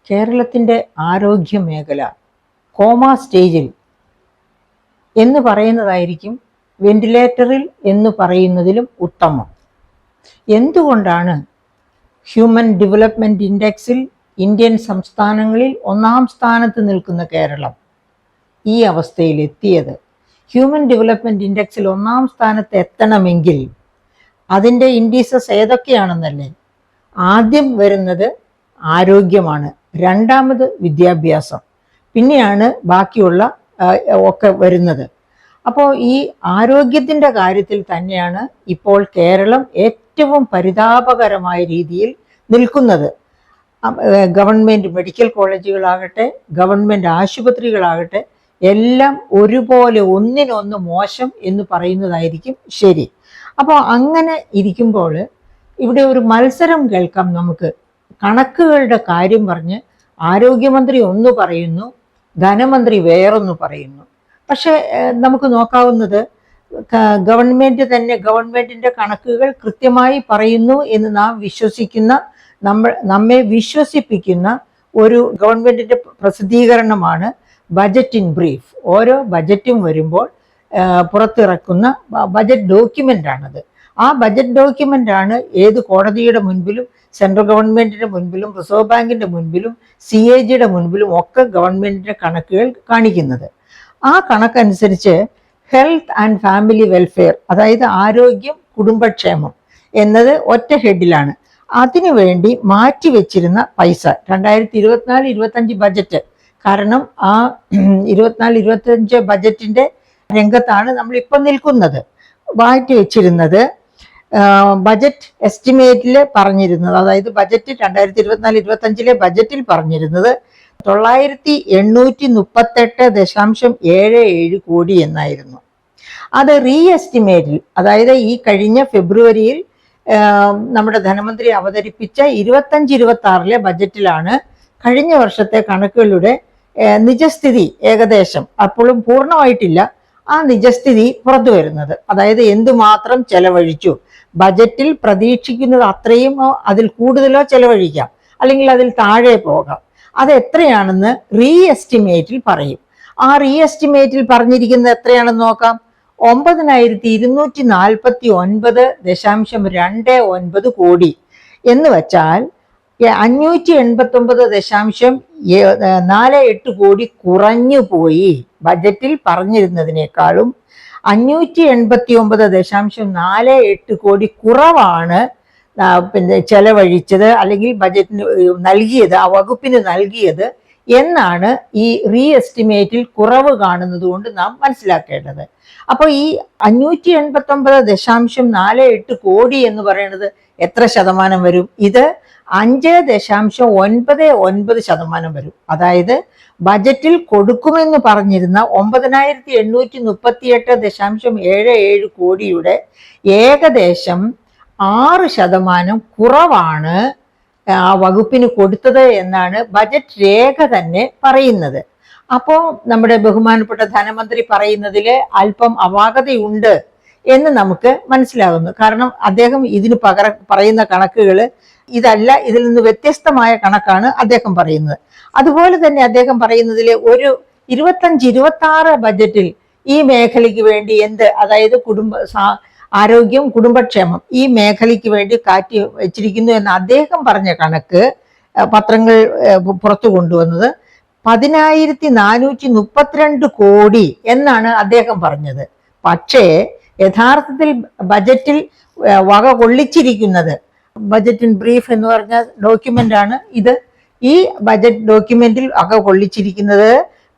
കേരളത്തിൻ്റെ ആരോഗ്യ മേഖല കോമ സ്റ്റേജിൽ എന്ന് പറയുന്നതായിരിക്കും വെന്റിലേറ്ററിൽ എന്ന് പറയുന്നതിലും ഉത്തമം. എന്തുകൊണ്ടാണ് ഹ്യൂമൻ ഡെവലപ്മെൻറ്റ് ഇൻഡെക്സിൽ ഇന്ത്യൻ സംസ്ഥാനങ്ങളിൽ 1-ാം സ്ഥാനത്ത് നിൽക്കുന്ന കേരളം ഈ അവസ്ഥയിലെത്തിയത്? ഹ്യൂമൻ ഡെവലപ്മെൻറ്റ് ഇൻഡെക്സിൽ 1-ാം സ്ഥാനത്ത് എത്തണമെങ്കിൽ അതിൻ്റെ ഇൻഡീസസ് ഏതൊക്കെയാണെന്നല്ലേ? ആദ്യം വരുന്നത് ആരോഗ്യമാണ്, രണ്ടാമത് വിദ്യാഭ്യാസം, പിന്നെയാണ് ബാക്കിയുള്ള ഒക്കെ വരുന്നത്. അപ്പോൾ ഈ ആരോഗ്യത്തിൻ്റെ കാര്യത്തിൽ തന്നെയാണ് ഇപ്പോൾ കേരളം ഏറ്റവും പരിതാപകരമായ രീതിയിൽ നിൽക്കുന്നത്. ഗവൺമെൻറ് മെഡിക്കൽ കോളേജുകളാകട്ടെ, ഗവൺമെൻറ് ആശുപത്രികളാകട്ടെ, എല്ലാം ഒരുപോലെ ഒന്നിനൊന്ന് മോശം എന്ന് പറയുന്നതായിരിക്കും ശരി. അപ്പോൾ അങ്ങനെ ഇരിക്കുമ്പോൾ ഇവിടെ ഒരു മത്സരം കേൾക്കാം നമുക്ക്. കണക്കുകളുടെ കാര്യം പറഞ്ഞ് ആരോഗ്യമന്ത്രി ഒന്ന് പറയുന്നു, ധനമന്ത്രി വേറൊന്ന് പറയുന്നു. പക്ഷെ നമുക്ക് നോക്കാവുന്നത് ഗവൺമെൻറ് തന്നെ ഗവൺമെൻറ്റിൻ്റെ കണക്കുകൾ കൃത്യമായി പറയുന്നു എന്ന് നാം വിശ്വസിക്കുന്ന, നമ്മെ വിശ്വസിപ്പിക്കുന്ന ഒരു ഗവൺമെൻറ്റിൻ്റെ പ്രസിദ്ധീകരണമാണ് ബജറ്റ് ഇൻ ബ്രീഫ്. ഓരോ ബജറ്റും വരുമ്പോൾ പുറത്തിറക്കുന്ന ബജറ്റ് ഡോക്യുമെൻ്റാണത്. ആ ബജറ്റ് ഡോക്യുമെൻ്റാണ് ഏത് കോടതിയുടെ മുൻപിലും, സെൻട്രൽ ഗവൺമെൻറ്റിൻ്റെ മുൻപിലും, റിസർവ് ബാങ്കിൻ്റെ മുൻപിലും, CAGയുടെ മുൻപിലും ഒക്കെ ഗവൺമെൻറ്റിൻ്റെ കണക്കുകൾ കാണിക്കുന്നത്. ആ കണക്കനുസരിച്ച് ഹെൽത്ത് ആൻഡ് ഫാമിലി വെൽഫെയർ, അതായത് ആരോഗ്യം കുടുംബക്ഷേമം എന്നത് ഒറ്റ ഹെഡിലാണ്. അതിനുവേണ്ടി മാറ്റിവെച്ചിരുന്ന പൈസ 2024-25 ബജറ്റ്, കാരണം ആ 24-25 ബജറ്റിൻ്റെ രംഗത്താണ് നമ്മളിപ്പോൾ നിൽക്കുന്നത്. മാറ്റിവെച്ചിരുന്നത് ബജറ്റ് എസ്റ്റിമേറ്റിൽ പറഞ്ഞിരുന്നത്, അതായത് ബജറ്റ് 2024-25 ബജറ്റിൽ പറഞ്ഞിരുന്നത് 9,838.77 കോടി എന്നായിരുന്നു. അത് റീ എസ്റ്റിമേറ്റിൽ, അതായത് ഈ കഴിഞ്ഞ ഫെബ്രുവരിയിൽ നമ്മുടെ ധനമന്ത്രി അവതരിപ്പിച്ച 25-26 ബജറ്റിലാണ് കഴിഞ്ഞ വർഷത്തെ കണക്കുകളുടെ നിജസ്ഥിതി ഏകദേശം, അപ്പോഴും പൂർണ്ണമായിട്ടില്ല, ആ നിജസ്ഥിതി പുറത്തു വരുന്നത്. അതായത് എന്തുമാത്രം ചെലവഴിച്ചു, ബജറ്റിൽ പ്രതീക്ഷിക്കുന്നത് അത്രയുമോ അതിൽ കൂടുതലോ ചെലവഴിക്കാം, അല്ലെങ്കിൽ അതിൽ താഴെ പോകാം. അത് എത്രയാണെന്ന് റീ എസ്റ്റിമേറ്റിൽ പറയും. ആ റീ എസ്റ്റിമേറ്റിൽ പറഞ്ഞിരിക്കുന്നത് എത്രയാണെന്ന് നോക്കാം. 9,249.29 കോടി എന്ന് വെച്ചാൽ 589.48 കോടി കുറഞ്ഞു പോയി. ബജറ്റിൽ പറഞ്ഞിരുന്നതിനേക്കാളും 589.48 കോടി കുറവാണ് പിന്നെ ചെലവഴിച്ചത്, അല്ലെങ്കിൽ ബജറ്റിന് നൽകിയത്, ആ വകുപ്പിന് നൽകിയത് എന്നാണ് ഈ റീ എസ്റ്റിമേറ്റിൽ കുറവ് കാണുന്നത് കൊണ്ട് നാം മനസ്സിലാക്കേണ്ടത്. അപ്പോൾ ഈ 589.48 കോടി എന്ന് പറയുന്നത് എത്ര ശതമാനം വരും? ഇത് 5.99% വരും. അതായത് ബജറ്റിൽ കൊടുക്കുമെന്ന് പറഞ്ഞിരുന്ന 9,838.77 കോടിയുടെ ഏകദേശം 6% കുറവാണ് ആ വകുപ്പിന് കൊടുത്തത് എന്നാണ് ബജറ്റ് രേഖ തന്നെ പറയുന്നത്. അപ്പോൾ നമ്മുടെ ബഹുമാനപ്പെട്ട ധനമന്ത്രി പറയുന്നതിൽ അല്പം അപാകതയുണ്ട് എന്ന് നമുക്ക് മനസ്സിലാകുന്നു. കാരണം അദ്ദേഹം ഇതിന് പകരം പറയുന്ന കണക്കുകൾ ഇതല്ല, ഇതിൽ നിന്ന് വ്യത്യസ്തമായ കണക്കാണ് അദ്ദേഹം പറയുന്നത്. അതുപോലെ തന്നെ അദ്ദേഹം പറയുന്നതിൽ ഒരു 25-26 ബജറ്റിൽ ഈ മേഖലയ്ക്ക് വേണ്ടി അതായത് ആരോഗ്യം കുടുംബക്ഷേമം ഈ മേഖലയ്ക്ക് വേണ്ടി കാറ്റി വെച്ചിരിക്കുന്നു എന്ന് അദ്ദേഹം പറഞ്ഞ കണക്ക് പത്രങ്ങൾ പുറത്തു കൊണ്ടുവന്നത് 10,432 കോടി എന്നാണ് അദ്ദേഹം പറഞ്ഞത്. പക്ഷേ യഥാർത്ഥത്തിൽ ബജറ്റിൽ വക കൊള്ളിച്ചിരിക്കുന്നത്, ബജറ്റ് ഇൻ ബ്രീഫ് എന്ന് പറഞ്ഞ ഡോക്യുമെന്റ് ആണ് ഇത്. ഈ ബജറ്റ് ഡോക്യുമെന്റിൽ വക കൊള്ളിച്ചിരിക്കുന്നത്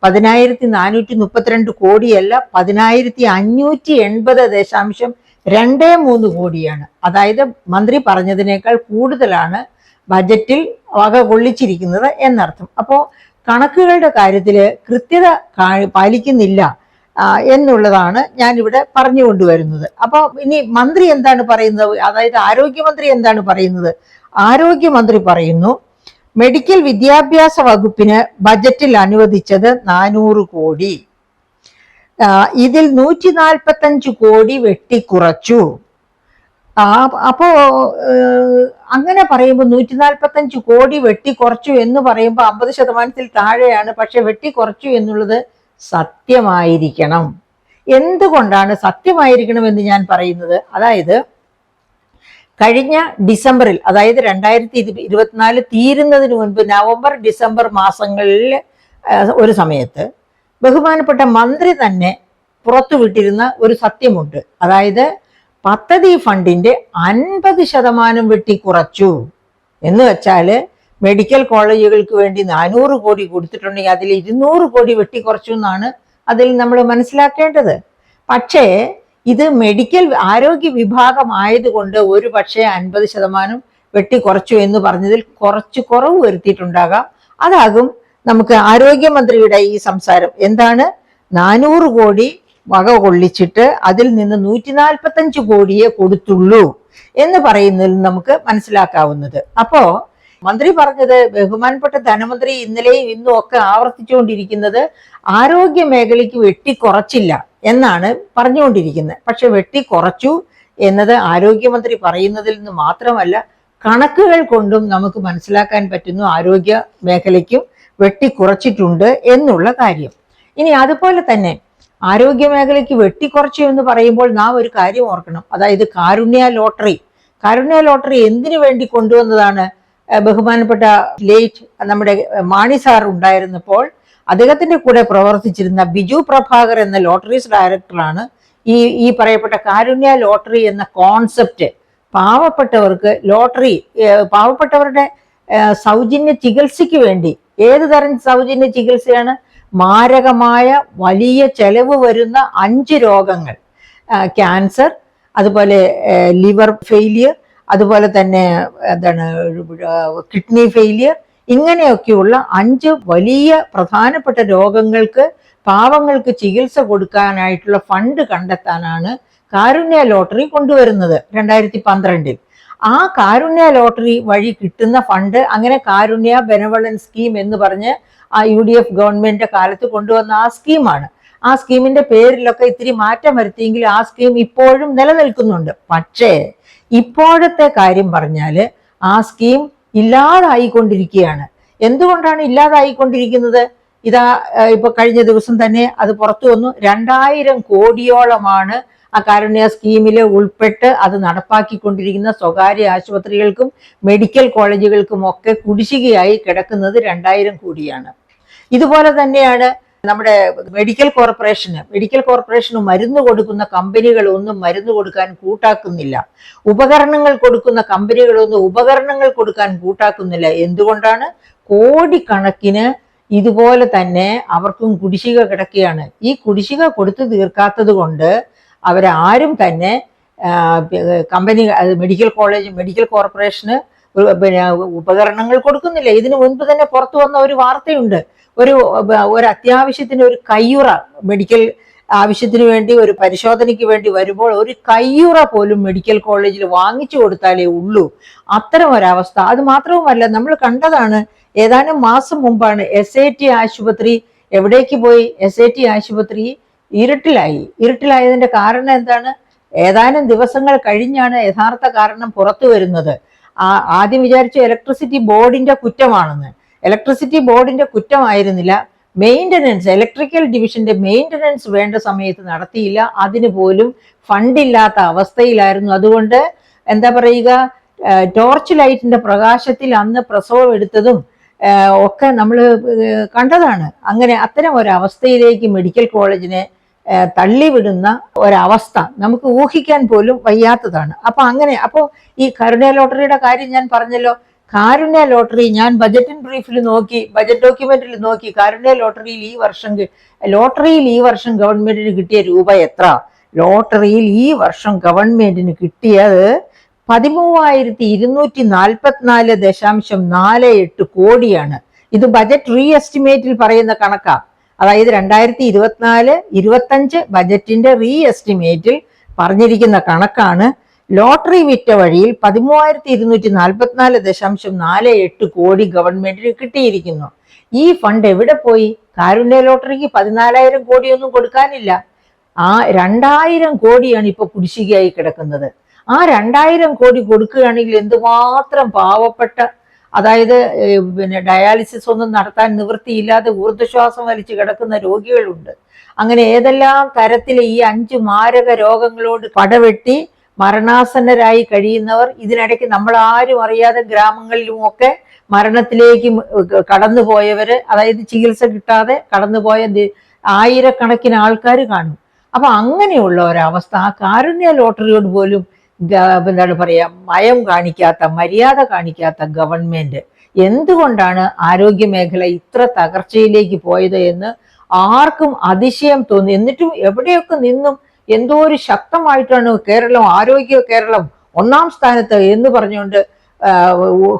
10,432 കോടിയല്ല, 10,580.23 കോടിയാണ്. അതായത് മന്ത്രി പറഞ്ഞതിനേക്കാൾ കൂടുതലാണ് ബജറ്റിൽ വക കൊള്ളിച്ചിരിക്കുന്നത് എന്നർത്ഥം. അപ്പോൾ കണക്കുകളുടെ കാര്യത്തിൽ കൃത്യത പാലിക്കുന്നില്ല എന്നുള്ളതാണ് ഞാനിവിടെ പറഞ്ഞു കൊണ്ടുവരുന്നത്. അപ്പോൾ ഇനി മന്ത്രി എന്താണ് പറയുന്നത്, അതായത് ആരോഗ്യമന്ത്രി എന്താണ് പറയുന്നത്? ആരോഗ്യമന്ത്രി പറയുന്നു, മെഡിക്കൽ വിദ്യാഭ്യാസ വകുപ്പിന് ബജറ്റിൽ അനുവദിച്ചത് 400 കോടി, ഇതിൽ 145 കോടി വെട്ടിക്കുറച്ചു. അപ്പോ അങ്ങനെ പറയുമ്പോൾ 145 കോടി വെട്ടിക്കുറച്ചു എന്ന് പറയുമ്പോൾ 50% താഴെയാണ്. പക്ഷെ വെട്ടിക്കുറച്ചു എന്നുള്ളത് സത്യമായിരിക്കണം. എന്തുകൊണ്ടാണ് സത്യമായിരിക്കണം എന്ന് ഞാൻ പറയുന്നത്? അതായത് കഴിഞ്ഞ ഡിസംബറിൽ, അതായത് 2024 തീരുന്നതിന് മുൻപ് നവംബർ ഡിസംബർ മാസങ്ങളിൽ ഒരു സമയത്ത് ബഹുമാനപ്പെട്ട മന്ത്രി തന്നെ പുറത്തുവിട്ടിരുന്ന ഒരു സത്യമുണ്ട്. അതായത് പദ്ധതി ഫണ്ടിന്റെ 50% വെട്ടിക്കുറച്ചു എന്ന് വെച്ചാല് മെഡിക്കൽ കോളേജുകൾക്ക് വേണ്ടി 400 കോടി കൊടുത്തിട്ടുണ്ടെങ്കിൽ അതിൽ 200 കോടി വെട്ടിക്കുറച്ചു എന്നാണ് അതിൽ നമ്മൾ മനസ്സിലാക്കേണ്ടത്. പക്ഷേ ഇത് മെഡിക്കൽ ആരോഗ്യ വിഭാഗം ആയതുകൊണ്ട് ഒരു പക്ഷേ 50% വെട്ടിക്കുറച്ചു എന്ന് പറഞ്ഞതിൽ കുറച്ച് കുറവ് വരുത്തിയിട്ടുണ്ടാകാം. അതാകും നമുക്ക് ആരോഗ്യമന്ത്രിയുടെ ഈ സംസാരം. എന്താണ്, 400 കോടി വക കൊള്ളിച്ചിട്ട് അതിൽ നിന്ന് 145 കോടിയെ കൊടുത്തുള്ളൂ എന്ന് പറയുന്നതിൽ നമുക്ക് മനസ്സിലാക്കാവുന്നത്. അപ്പോ മന്ത്രി പറഞ്ഞത്, ബഹുമാനപ്പെട്ട ധനമന്ത്രി ഇന്നലെയും ഇന്നും ഒക്കെ ആവർത്തിച്ചുകൊണ്ടിരിക്കുന്നത് ആരോഗ്യ മേഖലയ്ക്ക് വെട്ടിക്കുറച്ചില്ല എന്നാണ് പറഞ്ഞുകൊണ്ടിരിക്കുന്നത്. പക്ഷെ വെട്ടിക്കുറച്ചു എന്നത് ആരോഗ്യമന്ത്രി പറയുന്നതിൽ നിന്ന് മാത്രമല്ല, കണക്കുകൾ കൊണ്ടും നമുക്ക് മനസ്സിലാക്കാൻ പറ്റുന്നു ആരോഗ്യ മേഖലയ്ക്കും വെട്ടിക്കുറച്ചിട്ടുണ്ട് എന്നുള്ള കാര്യം. ഇനി അതുപോലെ തന്നെ ആരോഗ്യ മേഖലയ്ക്ക് വെട്ടിക്കുറച്ചു എന്ന് പറയുമ്പോൾ നാം ഒരു കാര്യം ഓർക്കണം. അതായത് കാരുണ്യ ലോട്ടറി എന്തിനു വേണ്ടി കൊണ്ടുവന്നതാണ്? ബഹുമാനപ്പെട്ട ലേറ്റ് നമ്മുടെ മാണി സാർ ഉണ്ടായിരുന്നപ്പോൾ അദ്ദേഹത്തിന്റെ കൂടെ പ്രവർത്തിച്ചിരുന്ന ബിജു പ്രഭാകർ എന്ന ലോട്ടറീസ് ഡയറക്ടറാണ് ഈ പറയപ്പെട്ട കാരുണ്യ ലോട്ടറി എന്ന കോൺസെപ്റ്റ് പാവപ്പെട്ടവർക്ക് ലോട്ടറി, പാവപ്പെട്ടവരുടെ സൗജന്യ ചികിത്സയ്ക്ക് വേണ്ടി. ഏത് തരം സൗജന്യ ചികിത്സയാണ്? മാരകമായ വലിയ ചെലവ് വരുന്ന 5 രോഗങ്ങൾ, ക്യാൻസർ, അതുപോലെ ലിവർ ഫെയിലിയർ, അതുപോലെ തന്നെ എന്താണ് കിഡ്നി ഫെയിലിയർ, ഇങ്ങനെയൊക്കെയുള്ള 5 വലിയ പ്രധാനപ്പെട്ട രോഗങ്ങൾക്ക് പാവങ്ങൾക്ക് ചികിത്സ കൊടുക്കാനായിട്ടുള്ള ഫണ്ട് കണ്ടെത്താനാണ് കാരുണ്യ ലോട്ടറി കൊണ്ടുവരുന്നത് 2012. ആ കാരുണ്യ ലോട്ടറി വഴി കിട്ടുന്ന ഫണ്ട്, അങ്ങനെ കാരുണ്യ ബെനവലൻസ് സ്കീം എന്ന് പറഞ്ഞ് ആ UDF ഗവൺമെന്റിന്റെ കാലത്ത് കൊണ്ടുവന്ന ആ സ്കീമാണ്. ആ സ്കീമിന്റെ പേരിലൊക്കെ ഇത്തിരി മാറ്റം വരുത്തിയെങ്കിൽ ആ സ്കീം ഇപ്പോഴും നിലനിൽക്കുന്നുണ്ട്. പക്ഷേ ഇപ്പോഴത്തെ കാര്യം പറഞ്ഞാല് ആ സ്കീം ഇല്ലാതായിക്കൊണ്ടിരിക്കുകയാണ്. എന്തുകൊണ്ടാണ് ഇല്ലാതായിക്കൊണ്ടിരിക്കുന്നത്? ഇതാ ഇപ്പൊ കഴിഞ്ഞ ദിവസം തന്നെ അത് പുറത്തു വന്നു. 2000 കോടിയോളമാണ് ആ കാരുണ്യ സ്കീമിൽ ഉൾപ്പെട്ട് അത് നടപ്പാക്കിക്കൊണ്ടിരിക്കുന്ന സ്വകാര്യ ആശുപത്രികൾക്കും മെഡിക്കൽ കോളേജുകൾക്കും ഒക്കെ കുടിശ്ശികയായി കിടക്കുന്നത് 2000 കോടിയാണ്. ഇതുപോലെ തന്നെയാണ് നമ്മുടെ മെഡിക്കൽ കോർപ്പറേഷന് മരുന്ന് കൊടുക്കുന്ന കമ്പനികളൊന്നും മരുന്ന് കൊടുക്കാൻ കൂട്ടാക്കുന്നില്ല. ഉപകരണങ്ങൾ കൊടുക്കുന്ന കമ്പനികളൊന്നും ഉപകരണങ്ങൾ കൊടുക്കാൻ കൂട്ടാക്കുന്നില്ല. എന്തുകൊണ്ടാണ്? കോടിക്കണക്കിന് ഇതുപോലെ തന്നെ അവർക്കും കുടിശ്ശിക കിടക്കുകയാണ്. ഈ കുടിശ്ശിക കൊടുത്തു തീർക്കാത്തത് കൊണ്ട് അവരാരും തന്നെ മെഡിക്കൽ കോർപ്പറേഷന് പിന്നെ ഉപകരണങ്ങൾ കൊടുക്കുന്നില്ല. ഇതിനു മുൻപ് തന്നെ പുറത്തു വന്ന ഒരു വാർത്തയുണ്ട്. ഒരു അത്യാവശ്യത്തിന് ഒരു കയ്യുറ, മെഡിക്കൽ ആവശ്യത്തിന് വേണ്ടി ഒരു പരിശോധനയ്ക്ക് വേണ്ടി വരുമ്പോൾ ഒരു കയ്യുറ പോലും മെഡിക്കൽ കോളേജിൽ വാങ്ങിച്ചു കൊടുത്താലേ ഉള്ളൂ. അത്തരം ഒരവസ്ഥ. അത് മാത്രവുമല്ല, നമ്മൾ കണ്ടതാണ് ഏതാനും മാസം മുമ്പാണ് SAT ആശുപത്രി എവിടേക്ക് പോയി? SAT ആശുപത്രി ഇരുട്ടിലായതിന്റെ കാരണം എന്താണ്? ഏതാനും ദിവസങ്ങൾ കഴിഞ്ഞാണ് യഥാർത്ഥ കാരണം പുറത്തു വരുന്നത്. ആദ്യം വിചാരിച്ചു ഇലക്ട്രിസിറ്റി ബോർഡിന്റെ കുറ്റമാണെന്ന്. ഇലക്ട്രിസിറ്റി ബോർഡിന്റെ കുറ്റമായിരുന്നില്ല. ഇലക്ട്രിക്കൽ ഡിവിഷന്റെ മെയിൻ്റനൻസ് വേണ്ട സമയത്ത് നടത്തിയില്ല. അതിന് പോലും ഫണ്ടില്ലാത്ത അവസ്ഥയിലായിരുന്നു. അതുകൊണ്ട് എന്താ പറയുക, ടോർച്ച് ലൈറ്റിന്റെ പ്രകാശത്തിൽ അന്ന് പ്രസവം എടുത്തതും ഒക്കെ നമ്മൾ കണ്ടതാണ്. അങ്ങനെ അത്തരം ഒരവസ്ഥയിലേക്ക് മെഡിക്കൽ കോളേജിനെ തള്ളിവിടുന്ന ഒരവസ്ഥ നമുക്ക് ഊഹിക്കാൻ പോലും വയ്യാത്തതാണ്. അപ്പോൾ ഈ കാരുണ്യ ലോട്ടറിയുടെ കാര്യം ഞാൻ പറഞ്ഞല്ലോ. കാരുണ്യ ലോട്ടറി ഞാൻ ബജറ്റ് ഡോക്യുമെന്റിൽ നോക്കി. കാരുണ്യ ലോട്ടറിയിൽ ഈ വർഷം ഗവൺമെന്റിന് കിട്ടിയ രൂപ എത്ര? ലോട്ടറിയിൽ ഈ വർഷം ഗവൺമെന്റിന് കിട്ടിയത് 13,244.48 കോടിയാണ്. ഇത് ബജറ്റ് റീ എസ്റ്റിമേറ്റിൽ പറയുന്ന കണക്കാ. അതായത് 2024-25 ബജറ്റിന്റെ റീ എസ്റ്റിമേറ്റിൽ പറഞ്ഞിരിക്കുന്ന കണക്കാണ്. ലോട്ടറി വിറ്റ വഴിയിൽ 13,244.48 കോടി ഗവൺമെന്റിന് കിട്ടിയിരിക്കുന്നു. ഈ ഫണ്ട് എവിടെ പോയി? കാരുണ്യ ലോട്ടറിക്ക് 14,000 കോടിയൊന്നും കൊടുക്കാനില്ല. 2,000 കോടിയാണ് ഇപ്പൊ കുടിശ്ശികയായി കിടക്കുന്നത്. ആ 2000 കോടി കൊടുക്കുകയാണെങ്കിൽ എന്തുമാത്രം പാവപ്പെട്ട, അതായത് ഡയാലിസിസ് ഒന്നും നടത്താൻ നിവൃത്തിയില്ലാതെ ഊർജ്ജശ്വാസം വലിച്ചു കിടക്കുന്ന രോഗികളുണ്ട്. അങ്ങനെ ഏതെല്ലാം തരത്തിൽ ഈ 5 മാരക രോഗങ്ങളോട് പടവെട്ടി മരണാസന്നരായി കഴിയുന്നവർ, ഇതിനിടയ്ക്ക് നമ്മൾ ആരും അറിയാതെ ഗ്രാമങ്ങളിലുമൊക്കെ മരണത്തിലേക്ക് കടന്നുപോയവര്, അതായത് ചികിത്സ കിട്ടാതെ കടന്നുപോയ ആയിരക്കണക്കിന് ആൾക്കാർ കാണും. അപ്പൊ അങ്ങനെയുള്ള ഒരവസ്ഥ ആ കാരുണ്യ ലോട്ടറിയോട് പോലും എന്താണ് പറയാ, മയം കാണിക്കാത്ത, മര്യാദ കാണിക്കാത്ത ഗവൺമെന്റ് എന്തുകൊണ്ടാണ് ആരോഗ്യ മേഖല ഇത്ര തകർച്ചയിലേക്ക് പോയത് എന്ന് ആർക്കും അതിശയം തോന്നി. എന്നിട്ടും എവിടെയൊക്കെ നിന്നും എന്തോ ഒരു ശക്തമായിട്ടാണ് കേരളം, ആരോഗ്യ കേരളം 1ാം സ്ഥാനത്ത് എന്ന് പറഞ്ഞുകൊണ്ട്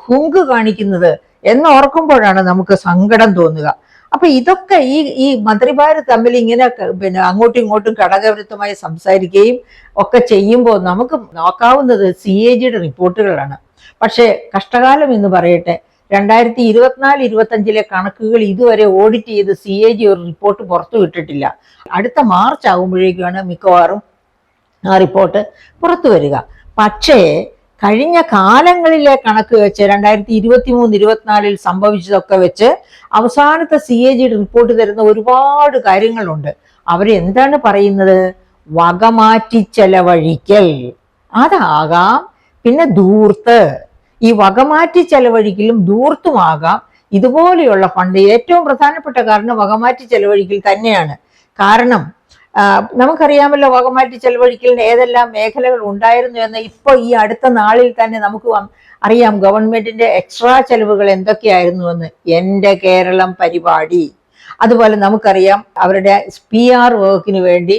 ഹുങ്ക് കാണിക്കുന്നത് എന്ന് ഓർക്കുമ്പോഴാണ് നമുക്ക് സങ്കടം തോന്നുക. അപ്പൊ ഇതൊക്കെ ഈ മന്ത്രിമാർ തമ്മിൽ ഇങ്ങനെ അങ്ങോട്ടും ഇങ്ങോട്ടും ഘടകവിരുദ്ധമായി സംസാരിക്കുകയും ഒക്കെ ചെയ്യുമ്പോൾ നമുക്ക് നോക്കാവുന്നത് CAGയുടെ റിപ്പോർട്ടുകളാണ്. പക്ഷേ കഷ്ടകാലം എന്ന് പറയട്ടെ, 2024-25 കണക്കുകൾ ഇതുവരെ ഓഡിറ്റ് ചെയ്ത് CAG ഒരു റിപ്പോർട്ട് പുറത്തു വിട്ടിട്ടില്ല. അടുത്ത മാർച്ച് ആകുമ്പോഴേക്കാണ് മിക്കവാറും ആ റിപ്പോർട്ട് പുറത്തു വരിക. പക്ഷേ കഴിഞ്ഞ കാലങ്ങളിലെ കണക്ക് വെച്ച് 2023-24 സംഭവിച്ചതൊക്കെ വെച്ച് അവസാനത്തെ CAGയുടെ റിപ്പോർട്ട് തരുന്ന ഒരുപാട് കാര്യങ്ങളുണ്ട്. അവരെന്താണ് പറയുന്നത്? വകമാറ്റി ചെലവഴിക്കൽ അതാകാം, പിന്നെ ധൂർത്ത്. ഈ വകമാറ്റി ചെലവഴിക്കലും ധൂർത്തുമാകാം ഇതുപോലെയുള്ള ഫണ്ട്. ഏറ്റവും പ്രധാനപ്പെട്ട കാരണം വകമാറ്റി ചെലവഴിക്കൽ തന്നെയാണ്. കാരണം നമുക്കറിയാമല്ലോ വകമാറ്റി ചെലവഴിക്കലിന് ഏതെല്ലാം മേഖലകൾ ഉണ്ടായിരുന്നു എന്ന്. ഇപ്പോൾ ഈ അടുത്ത നാളിൽ തന്നെ നമുക്ക് അറിയാം ഗവൺമെന്റിന്റെ എക്സ്ട്രാ ചെലവുകൾ എന്തൊക്കെയായിരുന്നു എന്ന്. എൻ്റെ കേരളം പരിപാടി, അതുപോലെ നമുക്കറിയാം അവരുടെ PR വർക്കിന് വേണ്ടി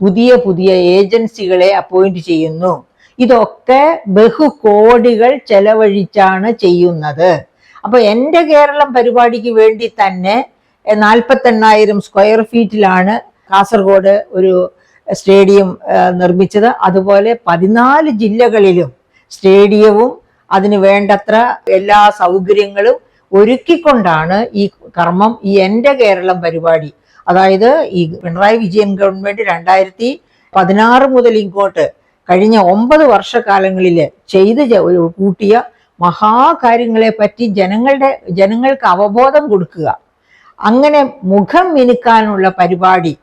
പുതിയ ഏജൻസികളെ അപ്പോയിന്റ് ചെയ്യുന്നു. ഇതൊക്കെ ബഹുകോടികൾ ചെലവഴിച്ചാണ് ചെയ്യുന്നത്. അപ്പൊ എൻ്റെ കേരളം പരിപാടിക്ക് വേണ്ടി തന്നെ 48,000 സ്ക്വയർ ഫീറ്റിലാണ് കാസർഗോഡ് ഒരു സ്റ്റേഡിയം നിർമ്മിച്ചത്. അതുപോലെ 14 ജില്ലകളിലും സ്റ്റേഡിയവും അതിന് വേണ്ടത്ര എല്ലാ സൗകര്യങ്ങളും ഒരുക്കിക്കൊണ്ടാണ് ഈ കർമ്മം, ഈ എൻ്റെ കേരളം പരിപാടി, അതായത് ഈ പിണറായി വിജയൻ ഗവൺമെന്റ് 2016 മുതൽ ഇങ്ങോട്ട് കഴിഞ്ഞ 9 വർഷക്കാലങ്ങളിൽ ചെയ്ത് കൂട്ടിയ മഹാകാര്യങ്ങളെ പറ്റി ജനങ്ങൾക്ക് അവബോധം കൊടുക്കുക, അങ്ങനെ മുഖം മിനുക്കാനുള്ള പരിപാടി.